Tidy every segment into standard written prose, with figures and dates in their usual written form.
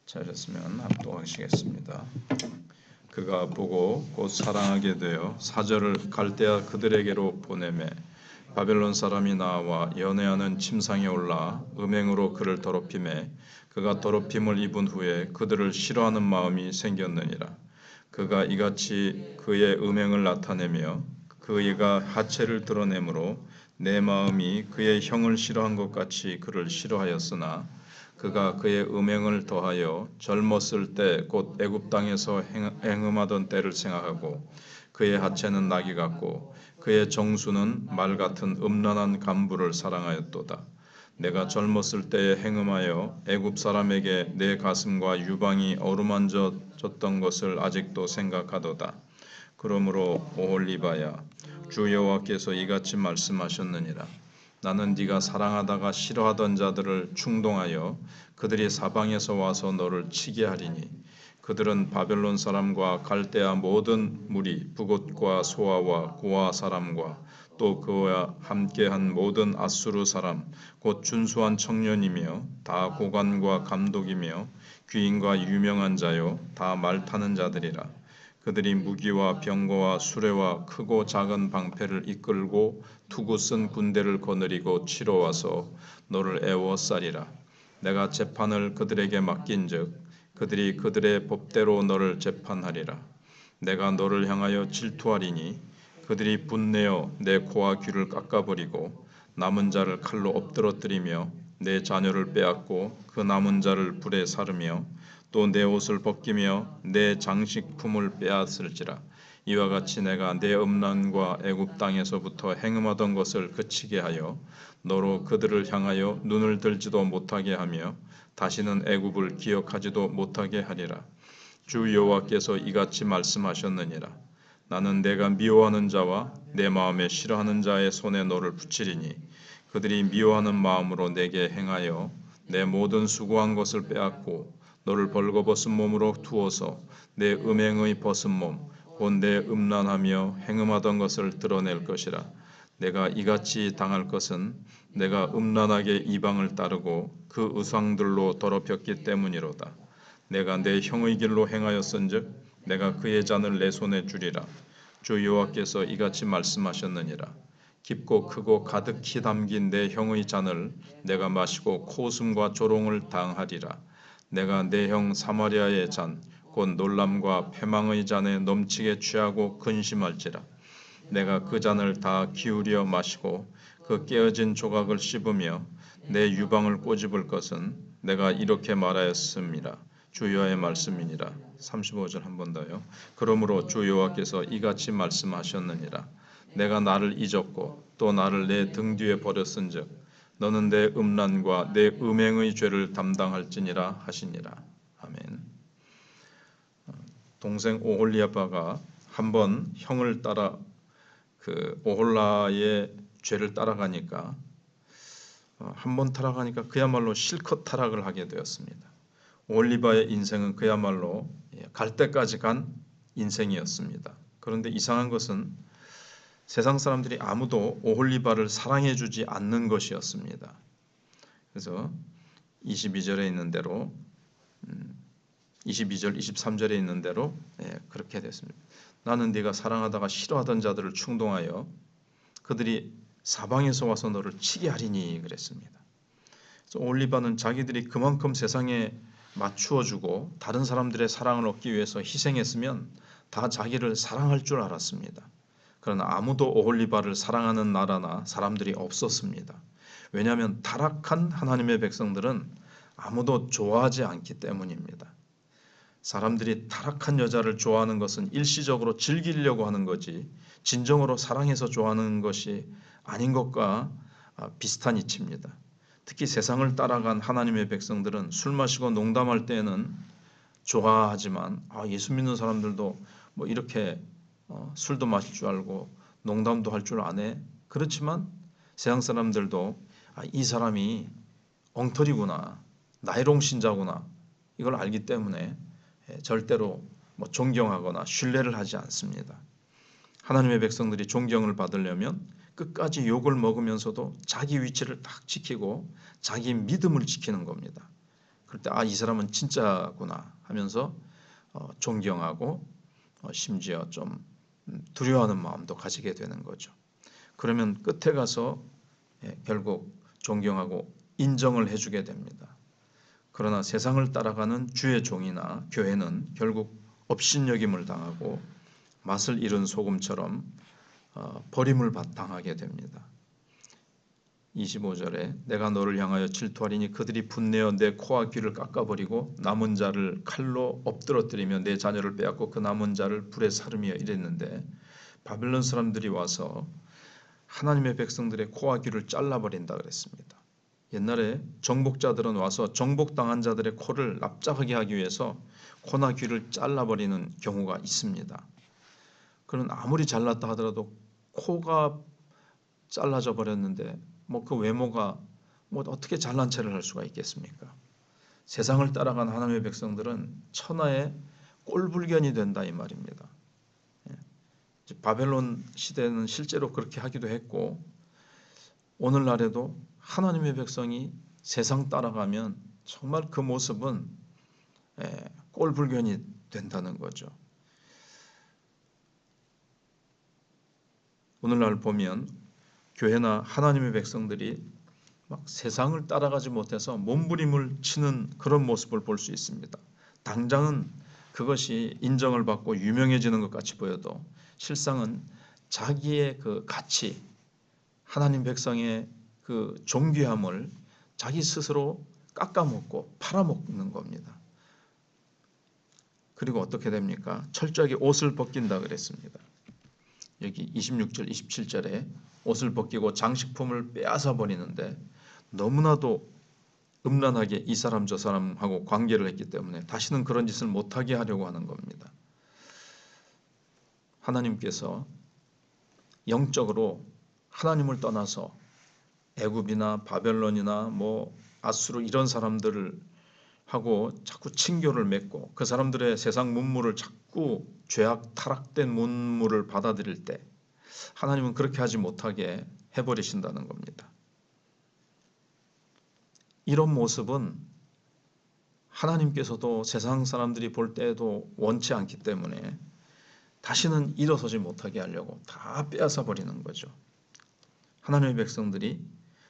찾았으면 합독하시겠습니다. 그가 보고 곧 사랑하게 되어 사절을 갈대아 그들에게로 보내매 바벨론 사람이 나와 연애하는 침상에 올라 음행으로 그를 더럽히매 그가 더럽힘을 입은 후에 그들을 싫어하는 마음이 생겼느니라. 그가 이같이 그의 음행을 나타내며 그가 하체를 드러내므로 내 마음이 그의 형을 싫어한 것 같이 그를 싫어하였으나 그가 그의 음행을 더하여 젊었을 때 곧 애굽 땅에서 행음하던 때를 생각하고 그의 하체는 나귀 같고 그의 정수는 말 같은 음란한 간부를 사랑하였도다. 내가 젊었을 때에 행음하여 애굽 사람에게 내 가슴과 유방이 어루만져졌던 것을 아직도 생각하도다. 그러므로 오홀리바야, 주 여호와께서 이같이 말씀하셨느니라. 나는 네가 사랑하다가 싫어하던 자들을 충동하여 그들이 사방에서 와서 너를 치게 하리니 그들은 바벨론 사람과 갈대아 모든 무리 북옷과 소아와 고아 사람과 또 그와 함께한 모든 아수르 사람 곧 준수한 청년이며 다 고관과 감독이며 귀인과 유명한 자요 다 말 타는 자들이라. 그들이 무기와 병거와 수레와 크고 작은 방패를 이끌고 투구 쓴 군대를 거느리고 치러 와서 너를 애워싸리라. 내가 재판을 그들에게 맡긴즉 그들이 그들의 법대로 너를 재판하리라. 내가 너를 향하여 질투하리니 그들이 분내어 내 코와 귀를 깎아버리고 남은 자를 칼로 엎드러뜨리며 내 자녀를 빼앗고 그 남은 자를 불에 사르며 또 내 옷을 벗기며 내 장식품을 빼앗을지라. 이와 같이 내가 내 음란과 애굽 땅에서부터 행음하던 것을 그치게 하여 너로 그들을 향하여 눈을 들지도 못하게 하며 다시는 애굽을 기억하지도 못하게 하리라. 주 여호와께서 이같이 말씀하셨느니라. 나는 내가 미워하는 자와 내 마음에 싫어하는 자의 손에 너를 붙이리니 그들이 미워하는 마음으로 내게 행하여 내 모든 수고한 것을 빼앗고 너를 벌거벗은 몸으로 두어서 내 음행의 벗은 몸 곧 내 음란하며 행음하던 것을 드러낼 것이라. 내가 이같이 당할 것은 내가 음란하게 이방을 따르고 그 우상들로 더럽혔기 때문이로다. 내가 내 형의 길로 행하였은즉 내가 그의 잔을 내 손에 주리라. 주 여호와께서 이같이 말씀하셨느니라. 깊고 크고 가득히 담긴 내 형의 잔을 내가 마시고 코웃음과 조롱을 당하리라. 내가 내 형 사마리아의 잔 곧 놀람과 패망의 잔에 넘치게 취하고 근심할지라. 내가 그 잔을 다 기울여 마시고 그 깨어진 조각을 씹으며 내 유방을 꼬집을 것은 내가 이렇게 말하였음이라. 주 여호와의 말씀이니라. 35절 한 번 더요. 그러므로 주 여호와께서 이같이 말씀하셨느니라. 내가 나를 잊었고 또 나를 내 등 뒤에 버렸은즉 너는 내 음란과 내 음행의 죄를 담당할지니라 하시니라. 아멘. 동생 오홀리아바가 한번 형을 따라 그 오홀라의 죄를 따라가니까 한번 타락하니까 그야말로 실컷 타락을 하게 되었습니다. 오홀리바의 인생은 그야말로 갈 때까지 간 인생이었습니다. 그런데 이상한 것은 세상 사람들이 아무도 오홀리바를 사랑해주지 않는 것이었습니다. 그래서 22절에 있는 대로 22절, 23절에 있는 대로 그렇게 됐습니다. 나는 네가 사랑하다가 싫어하던 자들을 충동하여 그들이 사방에서 와서 너를 치게 하리니 그랬습니다. 그래서 오홀리바는 자기들이 그만큼 세상에 맞추어주고 다른 사람들의 사랑을 얻기 위해서 희생했으면 다 자기를 사랑할 줄 알았습니다. 그러나 아무도 오홀리바를 사랑하는 나라나 사람들이 없었습니다. 왜냐하면 타락한 하나님의 백성들은 아무도 좋아하지 않기 때문입니다. 사람들이 타락한 여자를 좋아하는 것은 일시적으로 즐기려고 하는 거지 진정으로 사랑해서 좋아하는 것이 아닌 것과 비슷한 이치입니다. 특히 세상을 따라간 하나님의 백성들은 술 마시고 농담할 때는 좋아하지만 예수 믿는 사람들도 뭐 이렇게 술도 마실 줄 알고 농담도 할 줄 아네. 그렇지만 세상 사람들도 이 사람이 엉터리구나, 나이롱 신자구나 이걸 알기 때문에 절대로 존경하거나 신뢰를 하지 않습니다. 하나님의 백성들이 존경을 받으려면 끝까지 욕을 먹으면서도 자기 위치를 딱 지키고 자기 믿음을 지키는 겁니다. 할 때 이 사람은 진짜구나 하면서 존경하고 심지어 좀 두려워하는 마음도 가지게 되는 거죠. 그러면 끝에 가서 결국 존경하고 인정을 해주게 됩니다. 그러나 세상을 따라가는 주의 종이나 교회는 결국 업신여김을 당하고 맛을 잃은 소금처럼 버림을 당하게 됩니다. 25절에 내가 너를 향하여 질투하리니 그들이 분내어 내 코와 귀를 깎아버리고 남은 자를 칼로 엎드러뜨리며 내 자녀를 빼앗고 그 남은 자를 불에 사르며 이랬는데 바벨론 사람들이 와서 하나님의 백성들의 코와 귀를 잘라버린다 그랬습니다. 옛날에 정복자들은 와서 정복당한 자들의 코를 납작하게 하기 위해서 코나 귀를 잘라버리는 경우가 있습니다. 그는 아무리 잘났다 하더라도 코가 잘라져 버렸는데 그 외모가 어떻게 잘난 체를 할 수가 있겠습니까? 세상을 따라간 하나님의 백성들은 천하의 꼴불견이 된다 이 말입니다. 바벨론 시대는 실제로 그렇게 하기도 했고 오늘날에도 하나님의 백성이 세상 따라가면 정말 그 모습은 꼴불견이 된다는 거죠. 오늘날 보면 교회나 하나님의 백성들이 막 세상을 따라가지 못해서 몸부림을 치는 그런 모습을 볼 수 있습니다. 당장은 그것이 인정을 받고 유명해지는 것 같이 보여도 실상은 자기의 그 가치, 하나님 백성의 그 존귀함을 자기 스스로 깎아먹고 팔아먹는 겁니다. 그리고 어떻게 됩니까? 철저하게 옷을 벗긴다 그랬습니다. 여기 26절, 27절에 옷을 벗기고 장식품을 빼앗아 버리는데 너무나도 음란하게 이 사람 저 사람하고 관계를 했기 때문에 다시는 그런 짓을 못하게 하려고 하는 겁니다. 하나님께서 영적으로 하나님을 떠나서 애굽이나 바벨론이나 아수르 이런 사람들을 하고 자꾸 친교를 맺고 그 사람들의 세상 문물을 자꾸 죄악 타락된 문물을 받아들일 때 하나님은 그렇게 하지 못하게 해버리신다는 겁니다. 이런 모습은 하나님께서도 세상 사람들이 볼 때에도 원치 않기 때문에 다시는 일어서지 못하게 하려고 다 빼앗아 버리는 거죠. 하나님의 백성들이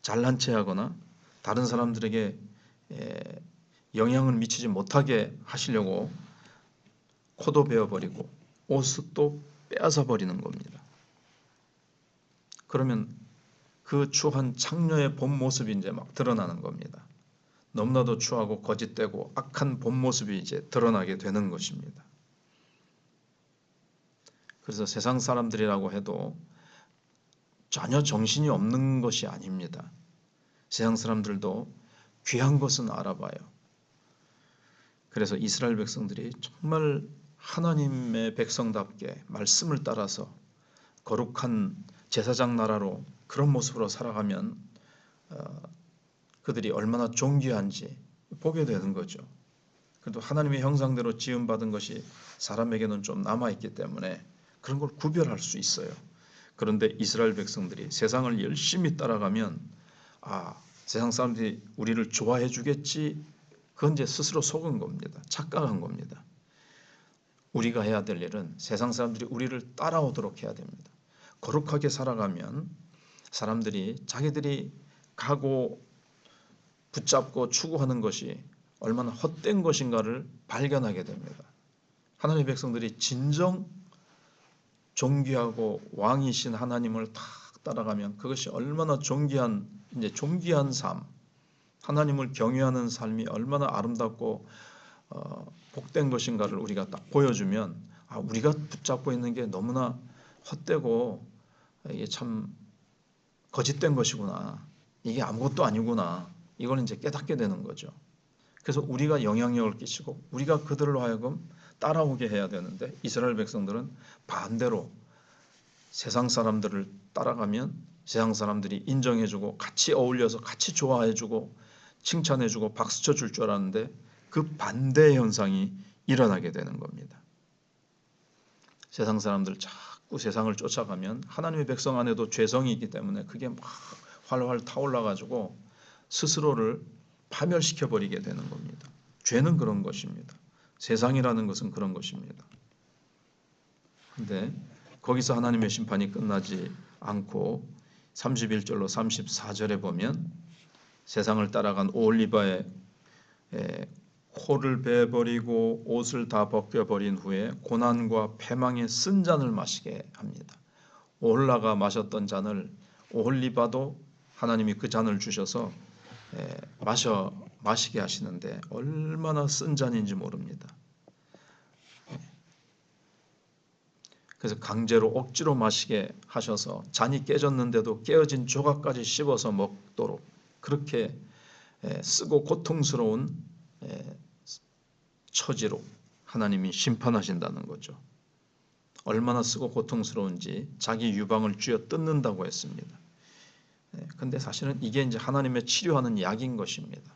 잘난 체하거나 다른 사람들에게 영향을 미치지 못하게 하시려고 코도 베어버리고 옷도 빼앗아 버리는 겁니다. 그러면 그 추한 창녀의 본 모습이 이제 막 드러나는 겁니다. 너무나도 추하고 거짓되고 악한 본 모습이 이제 드러나게 되는 것입니다. 그래서 세상 사람들이라고 해도 전혀 정신이 없는 것이 아닙니다. 세상 사람들도 귀한 것은 알아봐요. 그래서 이스라엘 백성들이 정말 하나님의 백성답게 말씀을 따라서 거룩한 제사장 나라로 그런 모습으로 살아가면 그들이 얼마나 존귀한지 보게 되는 거죠. 그래도 하나님의 형상대로 지음받은 것이 사람에게는 좀 남아있기 때문에 그런 걸 구별할 수 있어요. 그런데 이스라엘 백성들이 세상을 열심히 따라가면 세상 사람들이 우리를 좋아해 주겠지, 그건 이제 스스로 속은 겁니다. 착각한 겁니다. 우리가 해야 될 일은 세상 사람들이 우리를 따라오도록 해야 됩니다. 거룩하게 살아가면 사람들이 자기들이 가고 붙잡고 추구하는 것이 얼마나 헛된 것인가를 발견하게 됩니다. 하나님의 백성들이 진정 존귀하고 왕이신 하나님을 다 따라가면 그것이 얼마나 존귀한 삶, 하나님을 경외하는 삶이 얼마나 아름답고 복된 것인가를 우리가 딱 보여주면 우리가 붙잡고 있는 게 너무나 헛되고 이게 참 거짓된 것이구나, 이게 아무것도 아니구나, 이걸 이제 깨닫게 되는 거죠. 그래서 우리가 영향력을 끼치고 우리가 그들로 하여금 따라오게 해야 되는데 이스라엘 백성들은 반대로 세상 사람들을 따라가면 세상 사람들이 인정해주고 같이 어울려서 같이 좋아해주고 칭찬해주고 박수 쳐줄 줄 알았는데 그 반대 현상이 일어나게 되는 겁니다. 세상 사람들 자꾸 세상을 쫓아가면 하나님의 백성 안에도 죄성이 있기 때문에 그게 막 활활 타올라 가지고 스스로를 파멸시켜 버리게 되는 겁니다. 죄는 그런 것입니다. 세상이라는 것은 그런 것입니다. 근데 거기서 하나님의 심판이 끝나지 않고 31절로 34절에 보면 세상을 따라간 오홀리바의 코를 베버리고 옷을 다 벗겨버린 후에 고난과 패망의 쓴 잔을 마시게 합니다. 오홀라가 마셨던 잔을 오홀리바도 하나님이 그 잔을 주셔서 마시게 하시는데 얼마나 쓴 잔인지 모릅니다. 그래서 강제로 억지로 마시게 하셔서 잔이 깨졌는데도 깨어진 조각까지 씹어서 먹도록 그렇게 쓰고 고통스러운 처지로 하나님이 심판하신다는 거죠. 얼마나 쓰고 고통스러운지 자기 유방을 쥐어 뜯는다고 했습니다. 근데 사실은 이게 이제 하나님의 치료하는 약인 것입니다.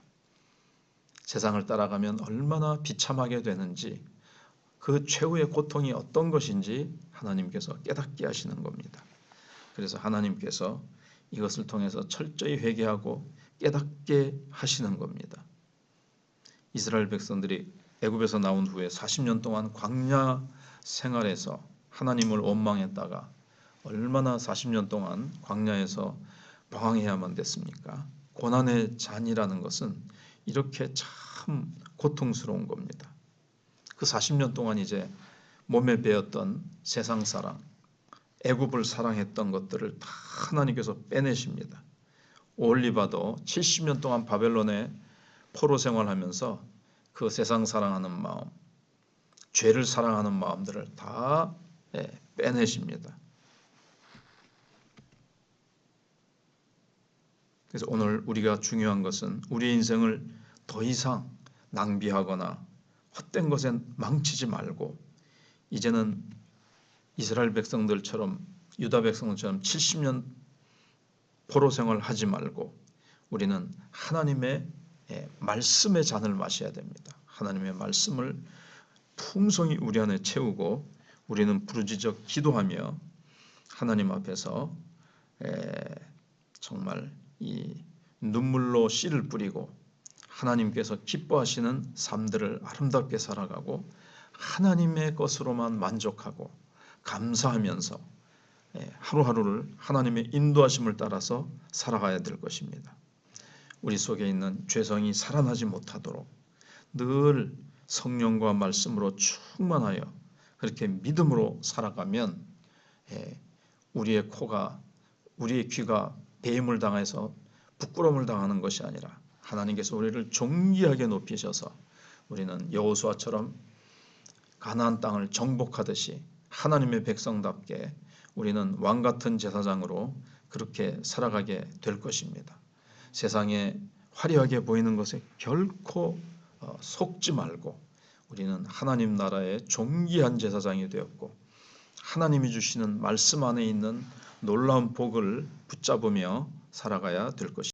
세상을 따라가면 얼마나 비참하게 되는지 그 최후의 고통이 어떤 것인지 하나님께서 깨닫게 하시는 겁니다. 그래서 하나님께서 이것을 통해서 철저히 회개하고 깨닫게 하시는 겁니다. 이스라엘 백성들이 애굽에서 나온 후에 40년 동안 광야 생활에서 하나님을 원망했다가 얼마나 40년 동안 광야에서 방황해야만 됐습니까? 고난의 잔이라는 것은 이렇게 참 고통스러운 겁니다. 그 40년 동안 이제 몸에 배었던 세상 사랑, 애굽을 사랑했던 것들을 다 하나님께서 빼내십니다. 오홀리바도 70년 동안 바벨론에 포로 생활하면서 그 세상 사랑하는 마음, 죄를 사랑하는 마음들을 다 빼내십니다. 그래서 오늘 우리가 중요한 것은 우리의 인생을 더 이상 낭비하거나 헛된 것에 망치지 말고 이제는 이스라엘 백성들처럼 유다 백성들처럼 70년 포로 생활하지 말고 우리는 하나님의 말씀의 잔을 마셔야 됩니다. 하나님의 말씀을 풍성히 우리 안에 채우고 우리는 부르짖어 기도하며 하나님 앞에서 정말 이 눈물로 씨를 뿌리고 하나님께서 기뻐하시는 삶들을 아름답게 살아가고 하나님의 것으로만 만족하고 감사하면서 하루하루를 하나님의 인도하심을 따라서 살아가야 될 것입니다. 우리 속에 있는 죄성이 살아나지 못하도록 늘 성령과 말씀으로 충만하여 그렇게 믿음으로 살아가면 우리의 귀가 배임을 당해서 부끄러움을 당하는 것이 아니라 하나님께서 우리를 존귀하게 높이셔서 우리는 여호수아처럼 가나안 땅을 정복하듯이 하나님의 백성답게 우리는 왕 같은 제사장으로 그렇게 살아가게 될 것입니다. 세상에 화려하게 보이는 것에 결코 속지 말고 우리는 하나님 나라의 존귀한 제사장이 되었고 하나님이 주시는 말씀 안에 있는 놀라운 복을 붙잡으며 살아가야 될 것입니다.